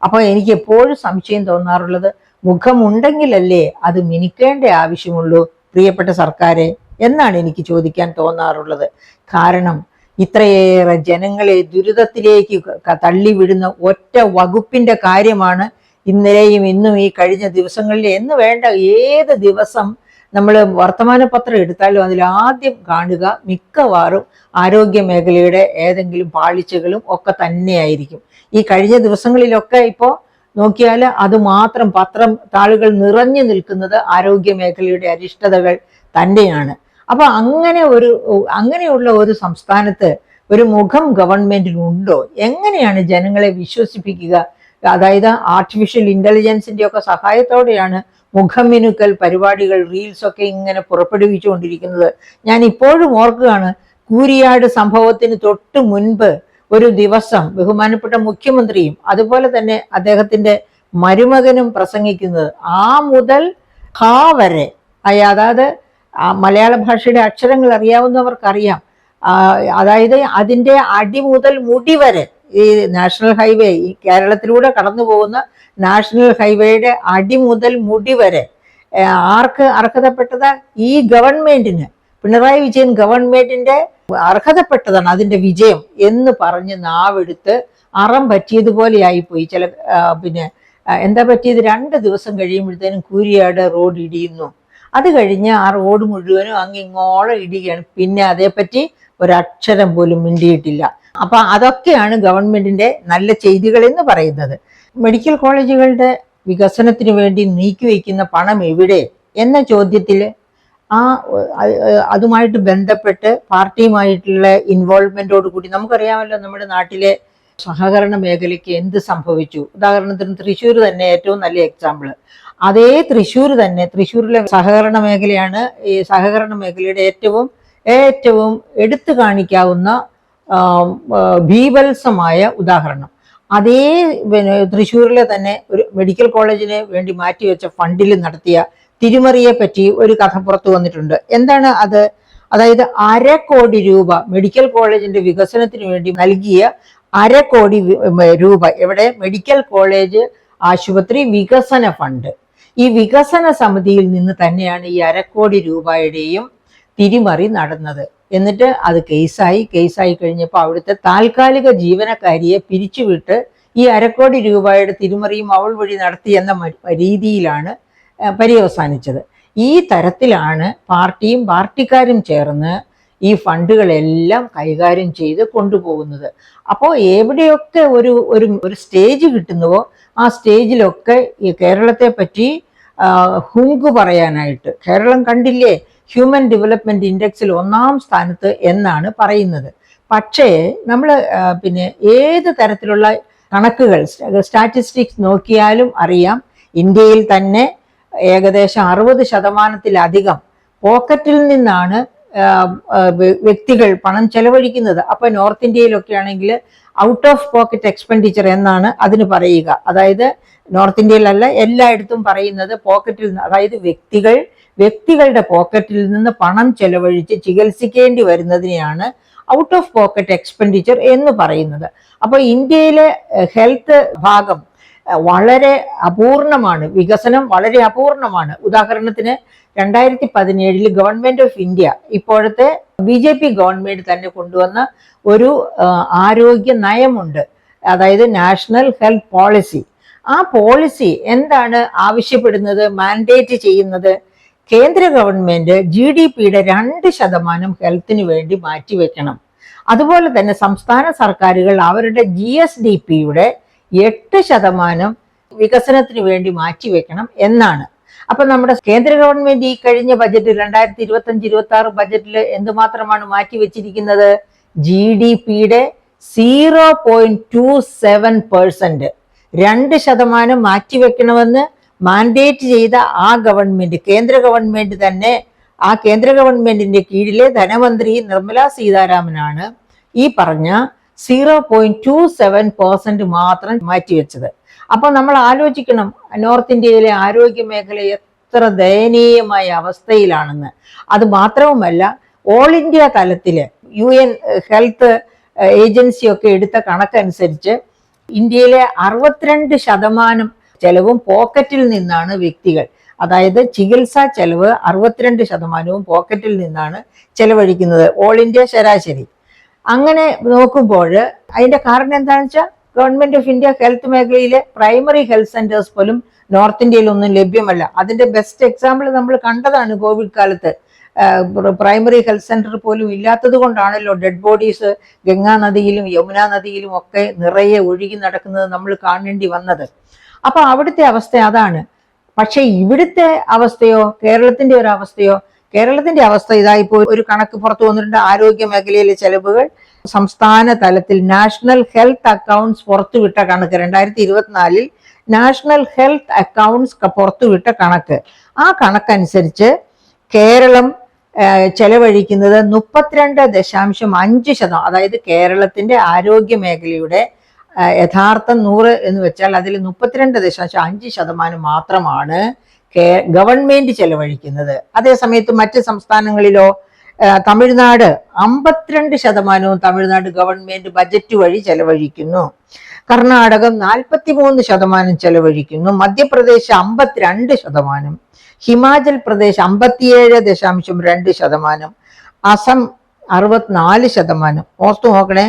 അപ്പൊ എനിക്ക് എപ്പോഴും സംശയം തോന്നാറുള്ളത്, മുഖമുണ്ടെങ്കിലല്ലേ അത് മിനുക്കേണ്ട ആവശ്യമുള്ളൂ പ്രിയപ്പെട്ട സർക്കാരെ എന്നാണ് എനിക്ക് ചോദിക്കാൻ തോന്നാറുള്ളത്. കാരണം ഇത്രയേറെ ജനങ്ങളെ ദുരിതത്തിലേക്ക് തള്ളിവിടുന്ന ഒറ്റ വകുപ്പിന്റെ കാര്യമാണ് ഇന്നലെയും ഇന്നും ഈ കഴിഞ്ഞ ദിവസങ്ങളിൽ എന്ന് വേണ്ട ഏത് ദിവസം നമ്മൾ വർത്തമാന പത്രം എടുത്താലും അതിൽ ആദ്യം കാണുക മിക്കവാറും ആരോഗ്യ മേഖലയുടെ ഏതെങ്കിലും പാളിച്ചകളും ഒക്കെ തന്നെയായിരിക്കും. ഈ കഴിഞ്ഞ ദിവസങ്ങളിലൊക്കെ ഇപ്പോൾ നോക്കിയാൽ അത് മാത്രം പത്രം താളുകൾ നിറഞ്ഞു നിൽക്കുന്നത് ആരോഗ്യ മേഖലയുടെ അരിഷ്ടതകൾ തന്നെയാണ്. അപ്പൊ അങ്ങനെയുള്ള ഒരു സംസ്ഥാനത്ത് ഒരു മുഖം ഗവൺമെന്റിനുണ്ടോ? എങ്ങനെയാണ് ജനങ്ങളെ വിശ്വസിപ്പിക്കുക? അതായത് ആർട്ടിഫിഷ്യൽ ഇന്റലിജൻസിന്റെ ഒക്കെ സഹായത്തോടെയാണ് മുഖമിനുക്കൽ പരിപാടികൾ, റീൽസ് ഒക്കെ ഇങ്ങനെ പുറപ്പെടുവിച്ചുകൊണ്ടിരിക്കുന്നത്. ഞാൻ ഇപ്പോഴും ഓർക്കുകയാണ്, കൂരിയാട് സംഭവത്തിന് തൊട്ട് മുൻപ് ഒരു ദിവസം ബഹുമാനപ്പെട്ട മുഖ്യമന്ത്രിയും അതുപോലെ തന്നെ അദ്ദേഹത്തിന്റെ മരുമകനും പ്രസംഗിക്കുന്നത് ആ മുതൽ ഖ വരെ, അതായത് മലയാള ഭാഷയുടെ അക്ഷരങ്ങൾ അറിയാവുന്നവർക്കറിയാം, അതായത് അതിൻ്റെ അടി മുതൽ മുടി വരെ ഈ നാഷണൽ ഹൈവേ, ഈ കേരളത്തിലൂടെ കടന്നു പോകുന്ന നാഷണൽ ഹൈവേയുടെ അടി മുതൽ മുടി വരെ ആർക്ക് അർഹതപ്പെട്ടത്? ഈ ഗവൺമെന്റിന്, പിണറായി വിജയൻ ഗവൺമെന്റിന്റെ അർഹതപ്പെട്ടതാണ് അതിന്റെ വിജയം എന്ന് പറഞ്ഞ് നാവെടുത്ത് അറം പറ്റിയതുപോലെ ആയിപ്പോയി. എന്താ പറ്റിയത്? 2 ദിവസം കഴിയുമ്പോഴത്തേനും കൂരിയാട് റോഡ് ഇടിയുന്നു. അത് കഴിഞ്ഞ് ആ റോഡ് മുഴുവനും ഇങ്ങോളം ഇടിയുകയാണ്. പിന്നെ അതേപ്പറ്റി ഒരക്ഷരം പോലും മിണ്ടിയിട്ടില്ല. അപ്പൊ അതൊക്കെയാണ് ഗവൺമെന്റിന്റെ നല്ല ചെയ്തികൾ എന്ന് പറയുന്നത്. മെഡിക്കൽ കോളേജുകളുടെ വികസനത്തിന് വേണ്ടി നീക്കിവെക്കുന്ന പണം എവിടെ എന്ന ചോദ്യത്തിൽ അതുമായിട്ട് ബന്ധപ്പെട്ട് പാർട്ടിയുമായിട്ടുള്ള ഇൻവോൾവ്മെന്റോട് കൂടി നമുക്കറിയാമല്ലോ നമ്മുടെ നാട്ടിലെ സഹകരണ മേഖലയ്ക്ക് എന്ത് സംഭവിച്ചു. ഉദാഹരണത്തിന് തൃശ്ശൂർ തന്നെ ഏറ്റവും നല്ല എക്സാമ്പിൾ. അതേ തൃശ്ശൂരിലെ സഹകരണ മേഖലയാണ് ഈ സഹകരണ മേഖലയുടെ ഏറ്റവും എടുത്തു കാണിക്കാവുന്ന ഭീവത്സമായ ഉദാഹരണം. അതേ തൃശ്ശൂരിലെ തന്നെ ഒരു മെഡിക്കൽ കോളേജിന് വേണ്ടി മാറ്റിവെച്ച ഫണ്ടിൽ നടത്തിയ തിരിമറിയെ പറ്റി ഒരു കഥ പുറത്തു വന്നിട്ടുണ്ട്. എന്താണ് അത്? അതായത് 1/2 കോടി രൂപ മെഡിക്കൽ കോളേജിന്റെ വികസനത്തിന് വേണ്ടി നൽകിയ 1/2 കോടി രൂപ എവിടെ? മെഡിക്കൽ കോളേജ് ആശുപത്രി വികസന ഫണ്ട്. ഈ വികസന സമിതിയിൽ നിന്ന് തന്നെയാണ് ഈ 1/2 കോടി രൂപയുടെയും തിരിമറി നടന്നത്. എന്നിട്ട് അത് കേസായി കഴിഞ്ഞപ്പോൾ അവിടുത്തെ താൽക്കാലിക ജീവനക്കാരിയെ പിരിച്ചുവിട്ട് ഈ 1/2 കോടി രൂപയുടെ തിരിമറിയും അവൾ വഴി നടത്തി എന്ന രീതിയിലാണ് പര്യവസാനിച്ചത്. ഈ തരത്തിലാണ് പാർട്ടിയും പാർട്ടിക്കാരും ചേർന്ന് ഈ ഫണ്ടുകളെല്ലാം കൈകാര്യം ചെയ്ത് കൊണ്ടുപോകുന്നത്. അപ്പോൾ എവിടെയൊക്കെ ഒരു സ്റ്റേജ് കിട്ടുന്നുവോ ആ സ്റ്റേജിലൊക്കെ ഈ കേരളത്തെ പറ്റി ഹുങ്ക് പറയാനായിട്ട്, കേരളം കണ്ടില്ലേ ഹ്യൂമൻ ഡെവലപ്മെന്റ് ഇൻഡെക്സിൽ 1ാം സ്ഥാനത്ത് എന്നാണ് പറയുന്നത്. പക്ഷേ നമ്മൾ പിന്നെ ഏത് തരത്തിലുള്ള കണക്കുകൾ സ്റ്റാറ്റിസ്റ്റിക്സ് നോക്കിയാലും അറിയാം, ഇന്ത്യയിൽ തന്നെ ഏകദേശം 60% പോക്കറ്റിൽ നിന്നാണ് വ്യക്തികൾ പണം ചെലവഴിക്കുന്നത്. അപ്പൊ നോർത്ത് ഇന്ത്യയിലൊക്കെ ആണെങ്കിൽ ഔട്ട് ഓഫ് പോക്കറ്റ് എക്സ്പെൻഡിച്ചർ എന്നാണ് അതിന് പറയുക. അതായത് നോർത്ത് ഇന്ത്യയിലല്ല, എല്ലായിടത്തും പറയുന്നത് പോക്കറ്റിൽ നിന്ന്, അതായത് വ്യക്തികളുടെ പോക്കറ്റിൽ നിന്ന് പണം ചെലവഴിച്ച് ചികിത്സിക്കേണ്ടി വരുന്നതിനെയാണ് ഔട്ട് ഓഫ് പോക്കറ്റ് എക്സ്പെൻഡിച്ചർ എന്ന് പറയുന്നത്. അപ്പോൾ ഇന്ത്യയിലെ ഹെൽത്ത് ഭാഗം വളരെ അപൂർണമാണ്, വികസനം വളരെ അപൂർണമാണ്. ഉദാഹരണത്തിന് 2017 ഗവൺമെന്റ് ഓഫ് ഇന്ത്യ, ഇപ്പോഴത്തെ BJP ഗവൺമെന്റ് തന്നെ കൊണ്ടുവന്ന ഒരു ആരോഗ്യ നയമുണ്ട്, അതായത് നാഷണൽ ഹെൽത്ത് പോളിസി. ആ പോളിസി എന്താണ് ആവശ്യപ്പെടുന്നത്, മാൻഡേറ്റ് ചെയ്യുന്നത്? കേന്ദ്ര ഗവൺമെന്റ് GDPയുടെ 2% ഹെൽത്തിന് വേണ്ടി മാറ്റിവെക്കണം. അതുപോലെ തന്നെ സംസ്ഥാന സർക്കാരുകൾ അവരുടെ GSDPയുടെ 8% വികസനത്തിന് വേണ്ടി മാറ്റിവെക്കണം എന്നാണ്. അപ്പൊ നമ്മുടെ കേന്ദ്ര ഗവൺമെന്റ് ഈ കഴിഞ്ഞ ബജറ്റിൽ 2025-26 ബജറ്റിൽ എന്തുമാത്രമാണ് മാറ്റിവെച്ചിരിക്കുന്നത്? GDPയുടെ 0.27%, 2% മാറ്റിവെക്കണമെന്ന് മാൻഡേറ്റ് ചെയ്ത ആ ഗവൺമെന്റ്, കേന്ദ്ര ഗവൺമെന്റ് തന്നെ, ആ കേന്ദ്ര ഗവൺമെന്റിന്റെ കീഴിലെ ധനമന്ത്രി നിർമ്മല സീതാരാമനാണ് ഈ പറഞ്ഞ 0.27% മാത്രം മാറ്റിവെച്ചത്. അപ്പൊ നമ്മൾ ആലോചിക്കണം, നോർത്ത് ഇന്ത്യയിലെ ആരോഗ്യ മേഖല എത്ര ദയനീയമായ അവസ്ഥയിലാണെന്ന്. അത് മാത്രവുമല്ല, ഓൾ ഇന്ത്യ തലത്തില് UN ഹെൽത്ത് ഏജൻസി ഒക്കെ എടുത്ത കണക്കനുസരിച്ച് ഇന്ത്യയിലെ 62% ചെലവും പോക്കറ്റിൽ നിന്നാണ് വ്യക്തികൾ, അതായത് ചികിത്സാ ചെലവ് 62% പോക്കറ്റിൽ നിന്നാണ് ചെലവഴിക്കുന്നത്, ഓൾ ഇന്ത്യ ശരാശരി. അങ്ങനെ നോക്കുമ്പോൾ അതിന്റെ കാരണം എന്താണെന്ന് വെച്ചാൽ, ഗവൺമെന്റ് ഓഫ് ഇന്ത്യ ഹെൽത്ത് മേഖലയിലെ പ്രൈമറി ഹെൽത്ത് സെന്റേഴ്സ് പോലും നോർത്ത് ഇന്ത്യയിലൊന്നും ലഭ്യമല്ല. അതിന്റെ ബെസ്റ്റ് എക്സാമ്പിൾ നമ്മൾ കണ്ടതാണ് കോവിഡ് കാലത്ത്. പ്രൈമറി ഹെൽത്ത് സെന്റർ പോലും ഇല്ലാത്തത് കൊണ്ടാണല്ലോ ഡെഡ് ബോഡീസ് ഗംഗാ നദിയിലും യമുന നദിയിലും ഒക്കെ നിറയെ ഒഴുകി നടക്കുന്നത് നമ്മൾ കാണേണ്ടി വന്നത്. അപ്പൊ അവിടുത്തെ അവസ്ഥ അതാണ്. പക്ഷെ ഇവിടുത്തെ അവസ്ഥയോ, കേരളത്തിന്റെ ഒരു അവസ്ഥയോ? കേരളത്തിന്റെ അവസ്ഥ ഇതാ ഇപ്പോൾ ഒരു കണക്ക് പുറത്തു വന്നിട്ടുണ്ട്. ആരോഗ്യ മേഖലയിലെ ചെലവുകൾ സംസ്ഥാന തലത്തിൽ നാഷണൽ ഹെൽത്ത് അക്കൗണ്ട്സ് പുറത്തുവിട്ട കണക്ക്, 2024 നാഷണൽ ഹെൽത്ത് അക്കൗണ്ട്സ് പുറത്തുവിട്ട കണക്ക്. ആ കണക്കനുസരിച്ച് കേരളം ചെലവഴിക്കുന്നത് 32.5%, അതായത് കേരളത്തിന്റെ ആരോഗ്യ മേഖലയുടെ യഥാർത്ഥം 100 എന്ന് വെച്ചാൽ അതിൽ 32.5% മാത്രമാണ് ഗവൺമെന്റ് ചെലവഴിക്കുന്നത്. അതേസമയത്ത് മറ്റ് സംസ്ഥാനങ്ങളിലോ, തമിഴ്നാട് 52% തമിഴ്നാട് ഗവൺമെന്റ് ബജറ്റ് വഴി ചെലവഴിക്കുന്നു. കർണാടകം 43% ചെലവഴിക്കുന്നു. മധ്യപ്രദേശ് 52%, ഹിമാചൽ പ്രദേശ് 57.2%, അസം 64%. ഓർത്തു നോക്കണേ,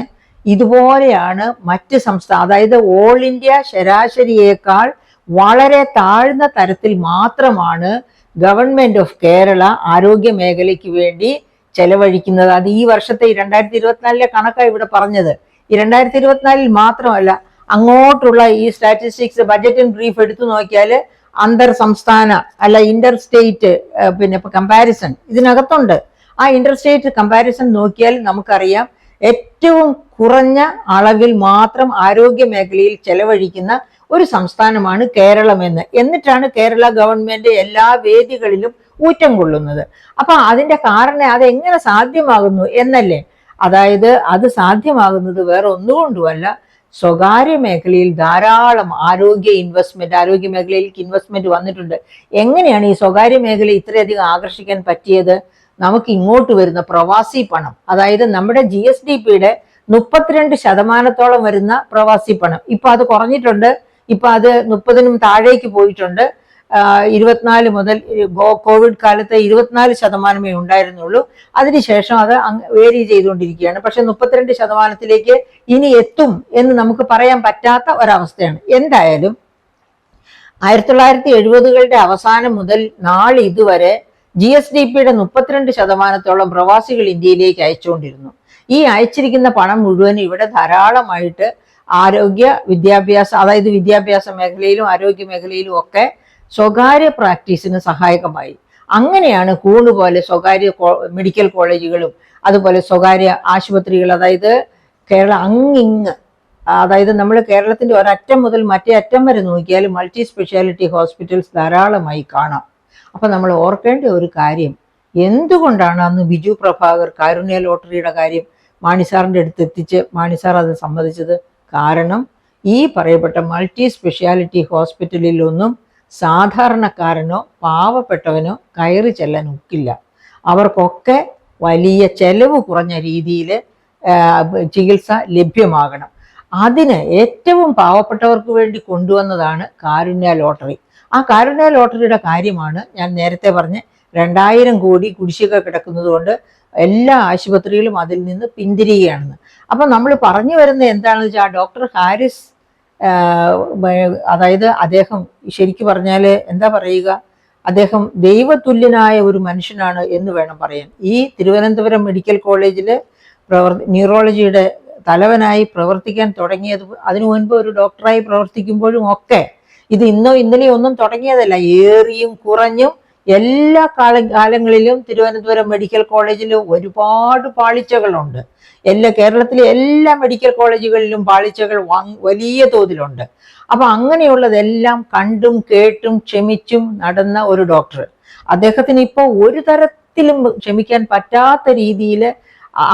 ഇതുപോലെയാണ് മറ്റ് സംസ്ഥാന, അതായത് ഓൾ ഇന്ത്യ ശരാശരിയേക്കാൾ വളരെ താഴ്ന്ന തരത്തിൽ മാത്രമാണ് ഗവൺമെന്റ് ഓഫ് കേരള ആരോഗ്യ മേഖലയ്ക്ക് വേണ്ടി ചെലവഴിക്കുന്നത്. അത് ഈ വർഷത്തെ 2024 കണക്കാണ് ഇവിടെ പറഞ്ഞത്. ഈ 2024 മാത്രമല്ല, അങ്ങോട്ടുള്ള ഈ സ്റ്റാറ്റിസ്റ്റിക്സ് ബജറ്റ് ആൻഡ് ബ്രീഫ് എടുത്തു നോക്കിയാൽ അന്തർ സംസ്ഥാന അല്ല ഇന്റർ സ്റ്റേറ്റ് പിന്നെ കമ്പാരിസൺ ഇതിനകത്തുണ്ട്. ആ ഇന്റർ സ്റ്റേറ്റ് കമ്പാരിസൺ നോക്കിയാൽ നമുക്കറിയാം ഏറ്റവും കുറഞ്ഞ അളവിൽ മാത്രം ആരോഗ്യ മേഖലയിൽ ചെലവഴിക്കുന്ന ഒരു സംസ്ഥാനമാണ് കേരളമെന്ന്. എന്നിട്ടാണ് കേരള ഗവൺമെന്റ് എല്ലാ വേദികളിലും ഊറ്റം കൊള്ളുന്നത്. അപ്പൊ അതിന്റെ കാരണം അതെങ്ങനെ സാധ്യമാകുന്നു എന്നല്ലേ? അതായത് അത് സാധ്യമാകുന്നത് വേറെ ഒന്നുകൊണ്ടുമല്ല, സ്വകാര്യ മേഖലയിൽ ധാരാളം ആരോഗ്യ മേഖലയിലേക്ക് ഇൻവെസ്റ്റ്മെന്റ് വന്നിട്ടുണ്ട്. എങ്ങനെയാണ് ഈ സ്വകാര്യ മേഖല ഇത്രയധികം ആകർഷിക്കാൻ പറ്റിയത്? നമുക്ക് ഇങ്ങോട്ട് വരുന്ന പ്രവാസി പണം, അതായത് നമ്മുടെ GSDPയുടെ 32% വരുന്ന പ്രവാസി പണം. ഇപ്പൊ അത് കുറഞ്ഞിട്ടുണ്ട്. ഇപ്പൊ അത് 30-നും താഴേക്ക് പോയിട്ടുണ്ട്. 24 മുതൽ കോവിഡ് കാലത്ത് 24% ഉണ്ടായിരുന്നുള്ളൂ. അതിനുശേഷം അത് വേരി ചെയ്തുകൊണ്ടിരിക്കുകയാണ്. പക്ഷെ 32% ഇനി എത്തും എന്ന് നമുക്ക് പറയാൻ പറ്റാത്ത ഒരവസ്ഥയാണ്. എന്തായാലും 1970കളുടെ അവസാനം മുതൽ ഇതുവരെ GSDPയുടെ 32% പ്രവാസികൾ ഇന്ത്യയിലേക്ക് അയച്ചുകൊണ്ടിരുന്നു. ഈ അയച്ചിരിക്കുന്ന പണം മുഴുവൻ ഇവിടെ ധാരാളമായിട്ട് അതായത് വിദ്യാഭ്യാസ മേഖലയിലും ആരോഗ്യ മേഖലയിലും ഒക്കെ സ്വകാര്യ പ്രാക്ടീസിന് സഹായകമായി. അങ്ങനെയാണ് പോലെ സ്വകാര്യ മെഡിക്കൽ കോളേജുകളും അതുപോലെ സ്വകാര്യ ആശുപത്രികൾ, അതായത് അതായത് നമ്മൾ കേരളത്തിന്റെ ഒരറ്റം മുതൽ മറ്റേ അറ്റം വരെ നോക്കിയാൽ മൾട്ടി സ്പെഷ്യാലിറ്റി ഹോസ്പിറ്റൽസ് ധാരാളമായി കാണാം. അപ്പൊ നമ്മൾ ഓർക്കേണ്ട ഒരു കാര്യം, എന്തുകൊണ്ടാണ് അന്ന് ബിജു പ്രഭാകർ കാരുണ്യ ലോട്ടറിയുടെ കാര്യം മാണിസാറിന്റെ അടുത്ത് എത്തിച്ച് മാണിസാർ അത് സമ്മതിച്ചത്? കാരണം ഈ പറയപ്പെട്ട മൾട്ടി സ്പെഷ്യാലിറ്റി ഹോസ്പിറ്റലിലൊന്നും സാധാരണക്കാരനോ പാവപ്പെട്ടവനോ കയറി ചെല്ലാൻ ഒക്കില്ല. അവർക്കൊക്കെ വലിയ ചെലവ് കുറഞ്ഞ രീതിയിൽ ചികിത്സ ലഭ്യമാകണം. അതിന് ഏറ്റവും പാവപ്പെട്ടവർക്ക് വേണ്ടി കൊണ്ടുവന്നതാണ് കാരുണ്യ ലോട്ടറി. ആ കാരുണ്യ ലോട്ടറിയുടെ കാര്യമാണ് ഞാൻ നേരത്തെ പറഞ്ഞ 2000 കോടി കുടിശ്ശിക കിടക്കുന്നത് കൊണ്ട് എല്ലാ ആശുപത്രികളും അതിൽ നിന്ന് പിന്തിരിയുകയാണെന്ന്. അപ്പം നമ്മൾ പറഞ്ഞു വരുന്നത് എന്താണെന്ന് വെച്ചാൽ, ഡോക്ടർ ഹാരിസ്, അതായത് അദ്ദേഹം ശരിക്കും പറഞ്ഞാൽ എന്താ പറയുക, അദ്ദേഹം ദൈവതുല്യനായ ഒരു മനുഷ്യനാണ് എന്ന് വേണം പറയാൻ. ഈ തിരുവനന്തപുരം മെഡിക്കൽ കോളേജിൽ ന്യൂറോളജിയുടെ തലവനായി പ്രവർത്തിക്കാൻ തുടങ്ങിയത്, അതിനു മുൻപ് ഒരു ഡോക്ടറായി പ്രവർത്തിക്കുമ്പോഴും ഒക്കെ ഇത് ഇന്നോ ഇന്നലെയോ ഒന്നും തുടങ്ങിയതല്ല. ഏറിയും കുറഞ്ഞും എല്ലാ കാലങ്ങളിലും തിരുവനന്തപുരം മെഡിക്കൽ കോളേജിൽ ഒരുപാട് പാളിച്ചകളുണ്ട്. കേരളത്തിലെ എല്ലാ മെഡിക്കൽ കോളേജുകളിലും പാളിച്ചകൾ വലിയ തോതിലുണ്ട്. അപ്പൊ അങ്ങനെയുള്ളതെല്ലാം കണ്ടും കേട്ടും ക്ഷമിച്ചും നടന്ന ഒരു ഡോക്ടർ, അദ്ദേഹത്തിന് ഇപ്പോൾ ഒരു തരത്തിലും ക്ഷമിക്കാൻ പറ്റാത്ത രീതിയിൽ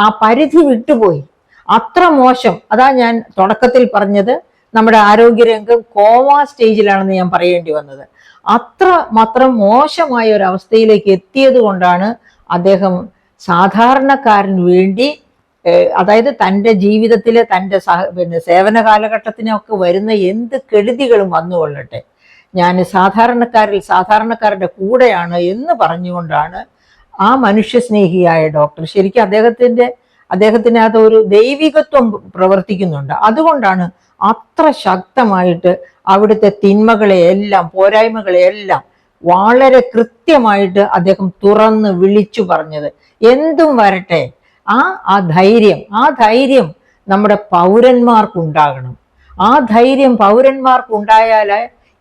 ആ പരിധി വിട്ടുപോയി. അത്ര മോശം. അതാ ഞാൻ തുടക്കത്തിൽ പറഞ്ഞത്, നമ്മുടെ ആരോഗ്യരംഗം കോമ സ്റ്റേജിലാണെന്ന് ഞാൻ പറയേണ്ടി വന്നത്. മാത്രം മോശമായ ഒരു അവസ്ഥയിലേക്ക് എത്തിയത് കൊണ്ടാണ് അദ്ദേഹം സാധാരണക്കാരന് വേണ്ടി, അതായത് തൻ്റെ ജീവിതത്തിലെ തൻ്റെ സേവന കാലഘട്ടത്തിനൊക്കെ വരുന്ന എന്ത് കെടുതികളും വന്നുകൊള്ളട്ടെ, ഞാൻ സാധാരണക്കാരുടെ കൂടെയാണ് എന്ന് പറഞ്ഞുകൊണ്ടാണ് ആ മനുഷ്യസ്നേഹിയായ ഡോക്ടർ, ശരിക്കും അദ്ദേഹത്തിനകത്ത് ഒരു ദൈവികത്വം പ്രവർത്തിക്കുന്നുണ്ട്. അതുകൊണ്ടാണ് അത്ര ശക്തമായിട്ട് അവിടുത്തെ തിന്മകളെയെല്ലാം പോരായ്മകളെയെല്ലാം വളരെ കൃത്യമായിട്ട് അദ്ദേഹം തുറന്ന് വിളിച്ചു പറഞ്ഞത്. എന്തും വരട്ടെ, ആ ധൈര്യം നമ്മുടെ പൗരന്മാർക്കുണ്ടാകണം. ആ ധൈര്യം പൗരന്മാർക്കുണ്ടായാൽ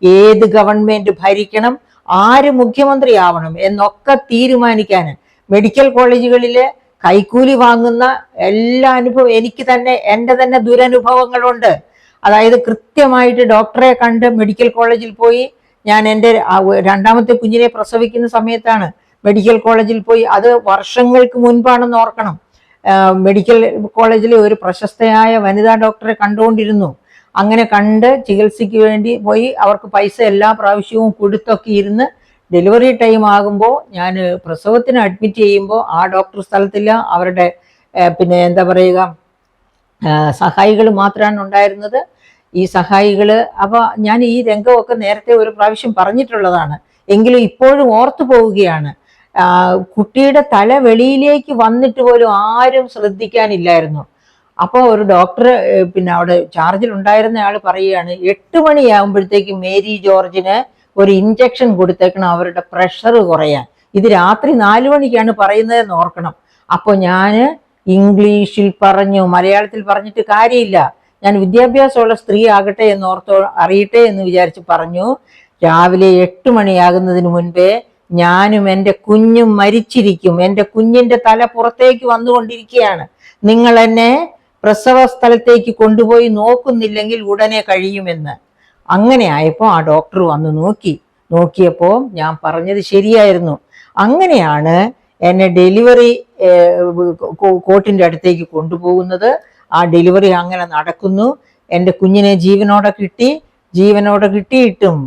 ഏത് ഗവൺമെന്റ് ഭരിക്കണം, ആര് മുഖ്യമന്ത്രി ആവണം എന്നൊക്കെ തീരുമാനിക്കാൻ മെഡിക്കൽ കോളേജുകളിലെ കൈക്കൂലി വാങ്ങുന്ന എല്ലാ എൻ്റെ തന്നെ ദുരനുഭവങ്ങളുണ്ട്. അതായത് കൃത്യമായിട്ട് ഡോക്ടറെ കണ്ട് മെഡിക്കൽ കോളേജിൽ പോയി, ഞാൻ എൻ്റെ രണ്ടാമത്തെ കുഞ്ഞിനെ പ്രസവിക്കുന്ന സമയത്താണ് മെഡിക്കൽ കോളേജിൽ പോയി. അത് വർഷങ്ങൾക്ക് മുൻപാണെന്ന് ഓർക്കണം. മെഡിക്കൽ കോളേജിലെ ഒരു പ്രശസ്തയായ വനിതാ ഡോക്ടറെ കണ്ടുകൊണ്ടിരുന്നു. അങ്ങനെ കണ്ട് ചികിത്സയ്ക്ക് വേണ്ടി പോയി. അവർക്ക് പൈസ എല്ലാ പ്രാവശ്യവും കൊടുത്തൊക്കെ ഇരുന്ന് ഡെലിവറി ടൈം ആകുമ്പോൾ, ഞാൻ പ്രസവത്തിന് അഡ്മിറ്റ് ചെയ്യുമ്പോൾ ആ ഡോക്ടർ സ്ഥലത്തില്ല. അവരുടെ എന്താ പറയുക, സഹായികൾ മാത്രമാണ് ഉണ്ടായിരുന്നത്. ഈ സഹായികൾ, അപ്പോൾ ഞാൻ ഈ രംഗമൊക്കെ നേരത്തെ ഒരു പ്രാവശ്യം പറഞ്ഞിട്ടുള്ളതാണ്, എങ്കിലും ഇപ്പോഴും ഓർത്തു പോവുകയാണ്. കുട്ടിയുടെ തല വെളിയിലേക്ക് വന്നിട്ട് പോലും ആരും ശ്രദ്ധിക്കാനില്ലായിരുന്നു. അപ്പോൾ ഒരു ഡോക്ടർ, അവിടെ ചാർജിൽ ഉണ്ടായിരുന്ന ആൾ പറയുകയാണ്, 8 മണിയാകുമ്പോഴത്തേക്കും മേരി ജോർജിന് ഒരു ഇഞ്ചക്ഷൻ കൊടുത്തേക്കണം അവരുടെ പ്രഷർ കുറയാൻ. ഇത് രാത്രി 4 മണിക്കാണ് പറയുന്നതെന്ന് ഓർക്കണം. അപ്പോൾ ഞാൻ ഇംഗ്ലീഷിൽ പറഞ്ഞു, മലയാളത്തിൽ പറഞ്ഞിട്ട് കാര്യമില്ല, ഞാൻ വിദ്യാഭ്യാസമുള്ള സ്ത്രീ ആകട്ടെ അറിയട്ടെ എന്ന് വിചാരിച്ച് പറഞ്ഞു, രാവിലെ 8 മണിയാകുന്നതിന് മുൻപേ ഞാനും എൻ്റെ കുഞ്ഞും മരിച്ചിരിക്കും, എൻ്റെ കുഞ്ഞിൻ്റെ തല പുറത്തേക്ക് വന്നുകൊണ്ടിരിക്കുകയാണ്, നിങ്ങൾ എന്നെ പ്രസവ സ്ഥലത്തേക്ക് കൊണ്ടുപോയി നോക്കുന്നില്ലെങ്കിൽ ഉടനെ കഴിയുമെന്ന്. അങ്ങനെ ആയപ്പോൾ ആ ഡോക്ടർ വന്ന് നോക്കിയപ്പോൾ ഞാൻ പറഞ്ഞത് ശരിയായിരുന്നു. അങ്ങനെയാണ് എന്നെ ഡെലിവറി കോട്ടിൻ്റെ അടുത്തേക്ക് കൊണ്ടുപോകുന്നത്. ആ ഡെലിവറി അങ്ങനെ നടക്കുന്നു. എൻ്റെ കുഞ്ഞിനെ ജീവനോടെ കിട്ടിയിട്ടും